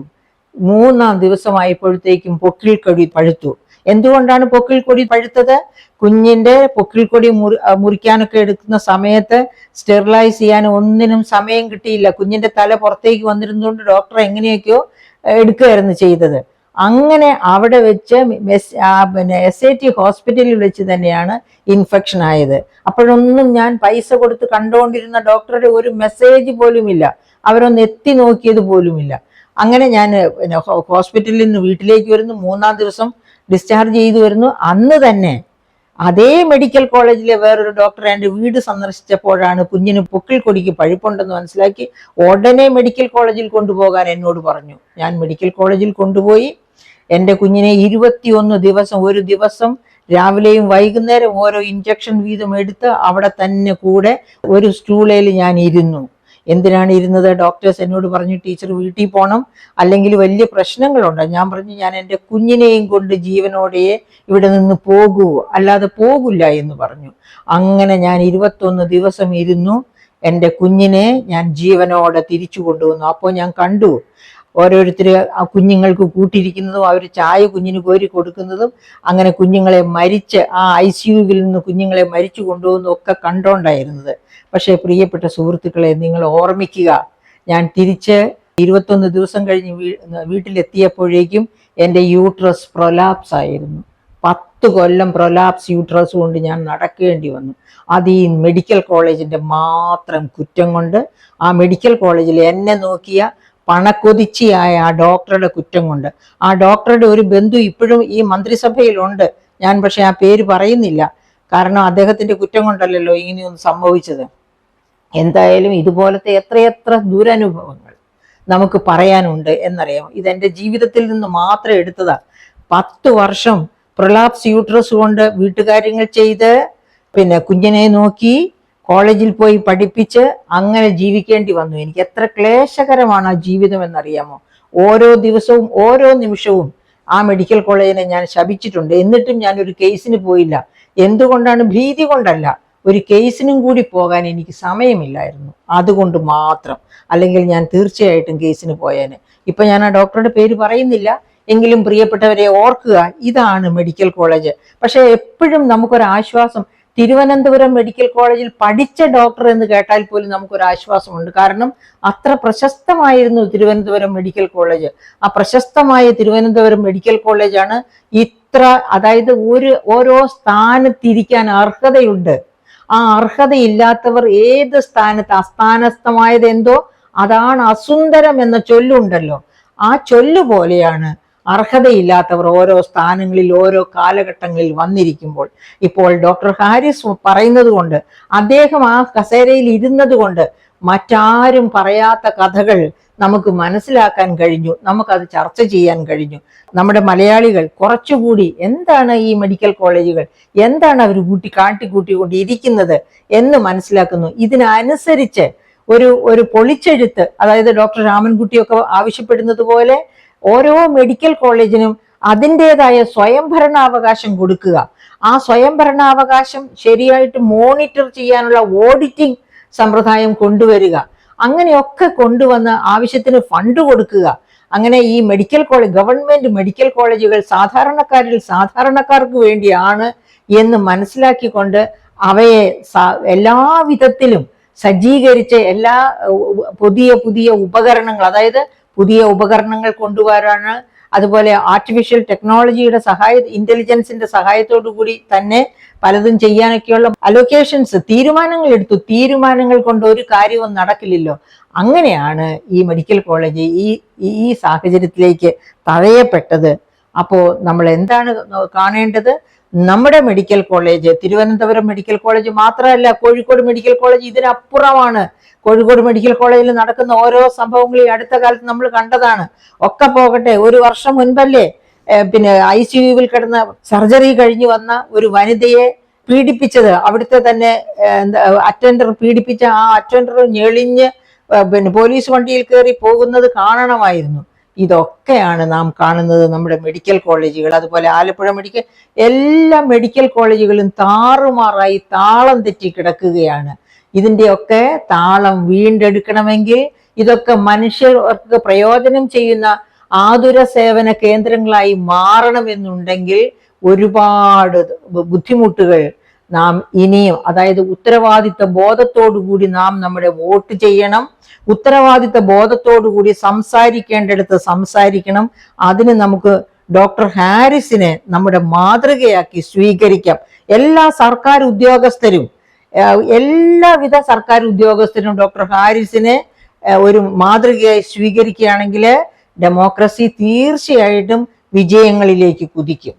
3-ാം ദിവസമായപ്പോഴത്തേക്കും പൊക്കിൾക്കൊടി പഴുത്തു. എന്തുകൊണ്ടാണ് പൊക്കിൾക്കൊടി പഴുത്തത്? കുഞ്ഞിന്റെ പൊക്കിൾക്കൊടി മുറിക്കാനൊക്കെ എടുക്കുന്ന സമയത്ത് സ്റ്റെറിലൈസ് ചെയ്യാൻ ഒന്നിനും സമയം കിട്ടിയില്ല. കുഞ്ഞിന്റെ തല പുറത്തേക്ക് വന്നിരുന്നുകൊണ്ട് ഡോക്ടർ എങ്ങനെയൊക്കെയോ എടുക്കുകയായിരുന്നു ചെയ്തത്. അങ്ങനെ അവിടെ വെച്ച് SAT ഹോസ്പിറ്റലിൽ വെച്ച് തന്നെയാണ് ഇൻഫെക്ഷൻ ആയത്. അപ്പോഴൊന്നും ഞാൻ പൈസ കൊടുത്ത് കണ്ടുകൊണ്ടിരുന്ന ഡോക്ടറുടെ ഒരു മെസ്സേജ് പോലുമില്ല, അവരൊന്ന് എത്തി നോക്കിയത് പോലുമില്ല. അങ്ങനെ ഞാൻ ഹോസ്പിറ്റലിൽ നിന്ന് വീട്ടിലേക്ക് വരുന്നു. 3-ാം ദിവസം ഡിസ്ചാർജ് ചെയ്തു വരുന്നു. അന്ന് തന്നെ അതേ മെഡിക്കൽ കോളേജിലെ വേറൊരു ഡോക്ടർ എൻ്റെ വീട് സന്ദർശിച്ചപ്പോഴാണ് കുഞ്ഞിന് പൊക്കിൾക്കൊടിക്ക് പഴുപ്പുണ്ടെന്ന് മനസ്സിലാക്കി ഉടനെ മെഡിക്കൽ കോളേജിൽ കൊണ്ടുപോകാൻ എന്നോട് പറഞ്ഞു. ഞാൻ മെഡിക്കൽ കോളേജിൽ കൊണ്ടുപോയി എൻ്റെ കുഞ്ഞിനെ 21 ദിവസം, ഒരു ദിവസം രാവിലെയും വൈകുന്നേരം ഓരോ ഇഞ്ചക്ഷൻ വീതം എടുത്ത് അവിടെ തന്നെ കൂടെ ഒരു സ്റ്റൂളയിൽ ഞാൻ ഇരുന്നു. എന്തിനാണ് ഇരുന്നത്? ഡോക്ടേഴ്സ് എന്നോട് പറഞ്ഞു, ടീച്ചർ വീട്ടിൽ പോകണം, അല്ലെങ്കിൽ വലിയ പ്രശ്നങ്ങളുണ്ട്. ഞാൻ പറഞ്ഞു, ഞാൻ എൻ്റെ കുഞ്ഞിനെയും കൊണ്ട് ജീവനോടെ ഇവിടെ നിന്ന് പോകൂ, അല്ലാതെ പോകില്ല എന്ന് പറഞ്ഞു. അങ്ങനെ ഞാൻ 21 ദിവസം ഇരുന്നു. എൻ്റെ കുഞ്ഞിനെ ഞാൻ ജീവനോടെ തിരിച്ചു കൊണ്ടുവന്നു. അപ്പോൾ ഞാൻ കണ്ടു ഓരോരുത്തർ ആ കുഞ്ഞുങ്ങൾക്ക് കൂട്ടിയിരിക്കുന്നതും അവർ ചായ കുഞ്ഞിന് കോരി കൊടുക്കുന്നതും അങ്ങനെ കുഞ്ഞുങ്ങളെ മരിച്ച് ആ ICUവിൽ നിന്ന് കുഞ്ഞുങ്ങളെ മരിച്ചു കൊണ്ടുപോകുന്നതും ഒക്കെ കണ്ടോണ്ടായിരുന്നത്. പക്ഷേ പ്രിയപ്പെട്ട സുഹൃത്തുക്കളെ, നിങ്ങൾ ഓർമ്മിക്കുക, ഞാൻ തിരിച്ച് 21 ദിവസം കഴിഞ്ഞ് വീട്ടിലെത്തിയപ്പോഴേക്കും എൻ്റെ യൂട്രസ് പ്രൊലാപ്സ് ആയിരുന്നു. 10 കൊല്ലം പ്രൊലാപ്സ് യൂട്രസ് കൊണ്ട് ഞാൻ നടക്കേണ്ടി വന്നു. അത് ഈ മെഡിക്കൽ കോളേജിൻ്റെ മാത്രം കുറ്റം കൊണ്ട്, ആ മെഡിക്കൽ കോളേജിൽ എന്നെ നോക്കിയ പണക്കൊതിച്ചിയായ ആ ഡോക്ടറുടെ കുറ്റം കൊണ്ട്. ആ ഡോക്ടറുടെ ഒരു ബന്ധു ഇപ്പോഴും ഈ മന്ത്രിസഭയിലുണ്ട്. ഞാൻ പക്ഷെ ആ പേര് പറയുന്നില്ല, കാരണം അദ്ദേഹത്തിന്റെ കുറ്റം കൊണ്ടല്ലല്ലോ ഇങ്ങനെയൊന്നും സംഭവിച്ചത്. എന്തായാലും ഇതുപോലത്തെ എത്രയെത്ര ദുരനുഭവങ്ങൾ നമുക്ക് പറയാനുണ്ട് എന്നറിയാം. ഇതെന്റെ ജീവിതത്തിൽ നിന്ന് മാത്രം എടുത്തതാ. 10 വർഷം പ്രൊലാപ്സ് യൂട്രസ് കൊണ്ട് വീട്ടുകാര്യങ്ങൾ ചെയ്ത്, പിന്നെ കുഞ്ഞിനെ നോക്കി, കോളേജിൽ പോയി പഠിപ്പിച്ച് അങ്ങനെ ജീവിക്കേണ്ടി വന്നു. എനിക്ക് എത്ര ക്ലേശകരമാണ് ആ ജീവിതം എന്നറിയാമോ? ഓരോ ദിവസവും ഓരോ നിമിഷവും ആ മെഡിക്കൽ കോളേജിനെ ഞാൻ ശപിച്ചിട്ടുണ്ട്. എന്നിട്ടും ഞാൻ ഒരു കേസിന് പോയില്ല. എന്തുകൊണ്ടാണ്? ഭീതി കൊണ്ടല്ല, ഒരു കേസിനും കൂടി പോകാൻ എനിക്ക് സമയമില്ലായിരുന്നു, അതുകൊണ്ട് മാത്രം. അല്ലെങ്കിൽ ഞാൻ തീർച്ചയായിട്ടും കേസിന് പോയേനെ. ഇപ്പൊ ഞാൻ ആ ഡോക്ടറുടെ പേര് പറയുന്നില്ല, എങ്കിലും പ്രിയപ്പെട്ടവരെ ഓർക്കുക, ഇതാണ് മെഡിക്കൽ കോളേജ്. പക്ഷെ എപ്പോഴും നമുക്കൊരാശ്വാസം, തിരുവനന്തപുരം മെഡിക്കൽ കോളേജിൽ പഠിച്ച ഡോക്ടർ എന്ന് കേട്ടാൽ പോലും നമുക്കൊരു ആശ്വാസമുണ്ട്. കാരണം അത്ര പ്രശസ്തമായിരുന്നു തിരുവനന്തപുരം മെഡിക്കൽ കോളേജ്. ആ പ്രശസ്തമായ തിരുവനന്തപുരം മെഡിക്കൽ കോളേജാണ് ഇത്ര, അതായത് ഓരോ സ്ഥാനത്തിരിക്കാൻ അർഹതയുണ്ട്. ആ അർഹതയില്ലാത്തവർ ഏത് സ്ഥാനത്ത്, അസ്ഥാനസ്ഥമായത് എന്തോ അതാണ് അസുന്ദരം എന്ന ചൊല്ലുണ്ടല്ലോ, ആ ചൊല്ലു പോലെയാണ് അർഹതയില്ലാത്തവർ ഓരോ സ്ഥാനങ്ങളിൽ ഓരോ കാലഘട്ടങ്ങളിൽ വന്നിരിക്കുമ്പോൾ. ഇപ്പോൾ ഡോക്ടർ ഹാരിസ് പറയുന്നത് കൊണ്ട്, അദ്ദേഹം ആ കസേരയിൽ ഇരുന്നത് കൊണ്ട് മറ്റാരും പറയാത്ത കഥകൾ നമുക്ക് മനസ്സിലാക്കാൻ കഴിഞ്ഞു, നമുക്കത് ചർച്ച ചെയ്യാൻ കഴിഞ്ഞു. നമ്മുടെ മലയാളികൾ കുറച്ചുകൂടി എന്താണ് ഈ മെഡിക്കൽ കോളേജുകൾ, എന്താണ് അവർ കാട്ടിക്കൂട്ടിക്കൊണ്ടിരിക്കുന്നത് എന്ന് മനസ്സിലാക്കുന്നു. ഇതിനനുസരിച്ച് ഒരു പൊളിച്ചെഴുത്ത്, അതായത് ഡോക്ടർ രാമൻകുട്ടിയൊക്കെ ആവശ്യപ്പെടുന്നത് പോലെ ഓരോ മെഡിക്കൽ കോളേജിനും അതിൻ്റെതായ സ്വയംഭരണാവകാശം കൊടുക്കുക. ആ സ്വയംഭരണാവകാശം ശരിയായിട്ട് മോണിറ്റർ ചെയ്യാനുള്ള ഓഡിറ്റിംഗ് സമ്പ്രദായം കൊണ്ടുവരിക. അങ്ങനെയൊക്കെ കൊണ്ടുവന്ന് ആവശ്യത്തിന് ഫണ്ട് കൊടുക്കുക. അങ്ങനെ ഈ മെഡിക്കൽ കോളേജ്, ഗവൺമെന്റ് മെഡിക്കൽ കോളേജുകൾ സാധാരണക്കാർക്ക് വേണ്ടിയാണ് എന്ന് മനസ്സിലാക്കിക്കൊണ്ട് അവയെ എല്ലാ വിധത്തിലും സജ്ജീകരിച്ച് എല്ലാ പുതിയ ഉപകരണങ്ങൾ, അതായത് പുതിയ ഉപകരണങ്ങൾ കൊണ്ടുവരാണ്. അതുപോലെ ആർട്ടിഫിഷ്യൽ ടെക്നോളജിയുടെ ഇന്റലിജൻസിന്റെ സഹായത്തോടു കൂടി തന്നെ പലതും ചെയ്യാനൊക്കെയുള്ള അലൊക്കേഷൻസ്, തീരുമാനങ്ങൾ എടുത്തു. തീരുമാനങ്ങൾ കൊണ്ട് ഒരു കാര്യവും നടക്കില്ലല്ലോ. അങ്ങനെയാണ് ഈ മെഡിക്കൽ കോളേജ് ഈ സാഹചര്യത്തിലേക്ക് തഴയപ്പെട്ടത്. അപ്പോൾ നമ്മൾ എന്താണ് കാണേണ്ടത്? നമ്മുടെ medical college, Thiruvananthapuram medical college മാത്രമല്ല, കോഴിക്കോട് മെഡിക്കൽ കോളേജ് ഇതിനപ്പുറമാണ്. കോഴിക്കോട് മെഡിക്കൽ കോളേജിൽ നടക്കുന്ന ഓരോ സംഭവങ്ങളും അടുത്ത കാലത്ത് നമ്മൾ കണ്ടതാണ്. ഒക്കെ പോകട്ടെ, ഒരു വർഷം മുൻപല്ലേ പിന്നെ ICUവിൽ കിടന്ന സർജറി കഴിഞ്ഞു വന്ന ഒരു വനിതയെ പീഡിപ്പിച്ചത്, അവിടുത്തെ തന്നെ അറ്റൻഡർ പീഡിപ്പിച്ച ആ അറ്റൻഡർ ഞെളിഞ്ഞ് പിന്നെ പോലീസ് വണ്ടിയിൽ കയറി പോകുന്നത് കാണണമായിരുന്നു. ഇതൊക്കെയാണ് നാം കാണുന്നത് നമ്മുടെ മെഡിക്കൽ കോളേജുകൾ. അതുപോലെ ആലപ്പുഴ മെഡിക്കൽ, എല്ലാ മെഡിക്കൽ കോളേജുകളും താറുമാറായി താളം തെറ്റി കിടക്കുകയാണ്. ഇതിൻ്റെയൊക്കെ താളം വീണ്ടെടുക്കണമെങ്കിൽ, ഇതൊക്കെ മനുഷ്യർക്ക് പ്രയോജനം ചെയ്യുന്ന ആതുര സേവന കേന്ദ്രങ്ങളായി മാറണമെന്നുണ്ടെങ്കിൽ ഒരുപാട് ബുദ്ധിമുട്ടുകൾ നാം ഇനിയും, അതായത് ഉത്തരവാദിത്ത ബോധത്തോടുകൂടി നാം നമ്മുടെ വോട്ട് ചെയ്യണം. ഉത്തരവാദിത്ത ബോധത്തോടുകൂടി സംസാരിക്കേണ്ടടുത്ത് സംസാരിക്കണം. അതിന് നമുക്ക് ഡോക്ടർ ഹാരിസിനെ നമ്മുടെ മാതൃകയാക്കി സ്വീകരിക്കാം. എല്ലാ സർക്കാർ ഉദ്യോഗസ്ഥരും, എല്ലാവിധ സർക്കാർ ഉദ്യോഗസ്ഥരും ഡോക്ടർ ഹാരിസിനെ ഒരു മാതൃകയായി സ്വീകരിക്കുകയാണെങ്കിൽ ഡെമോക്രസി തീർച്ചയായിട്ടും വിജയങ്ങളിലേക്ക് കുതിക്കും.